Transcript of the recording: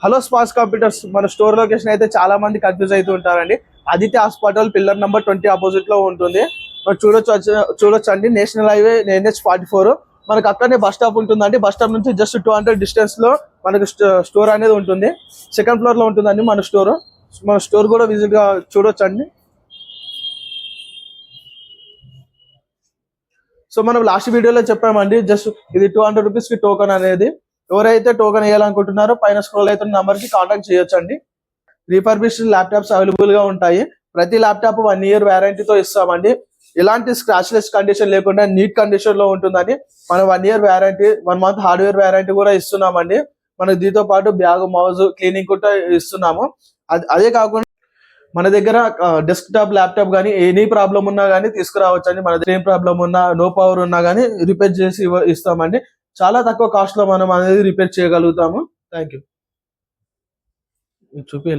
Hello sparks computers మన store location అయితే చాలా మంది కన్ఫ్యూజ్ అవుతూ ఉంటారండి. Aditya hospital pillar number 20 opposite లో ఉంటుంది. మనం చూడొచ్చు అండి. నేషనల్ హైవే NH44 మనకు అక్కడనే బస్ స్టాప్ ఉంటుందండి. బస్ స్టాప్ నుంచి జస్ట్ 200 డిస్టెన్స్ లో మనకు స్టోర్ అనేది ఉంటుంది. సెకండ్ ఫ్లోర్ లో ఉంటుందండి మన స్టోర్ కూడా విజిట్ గా చూడొచ్చు అండి. సో మనం లాస్ట్ వీడియోలో చెప్పామండి, జస్ట్ ఇది 200 రూపీస్ కి టోకన్ అనేది. ఎవరైతే టోకన్ వేయాలనుకుంటున్నారో పైన స్క్రోల్ అవుతున్న నంబర్ కి కాంటాక్ట్ చేయొచ్చండి. రీఫర్బిష్డ్ ల్యాప్టాప్స్ అవైలబుల్ గా ఉంటాయి. ప్రతి ల్యాప్టాప్ 1 year వారంటీతో ఇస్తామండి. ఎలాంటి స్క్రాచ్లెస్ కండిషన్ లేకుండా నీట్ కండిషన్ లో ఉంటుందని మనం 1 year warranty, 1 month hardware warranty కూడా ఇస్తున్నామండి. మనకి దీంతో పాటు బ్యాగ్, మౌజ్, క్లీనింగ్ కూడా ఇస్తున్నాము. అదే కాకుండా మన దగ్గర డెస్క్టాప్, ల్యాప్టాప్ కానీ ఎనీ ప్రాబ్లం ఉన్నా కానీ తీసుకురావచ్చు అండి. మన దగ్గర ఏం ప్రాబ్లం ఉన్నా, నో పవర్ ఉన్నా కానీ రిపేర్ చేసి ఇస్తామండి. చాలా తక్కువ కాస్ట్ లో మనం అనేది రిపేర్ చేయగలుగుతాము. Thank you. చూపి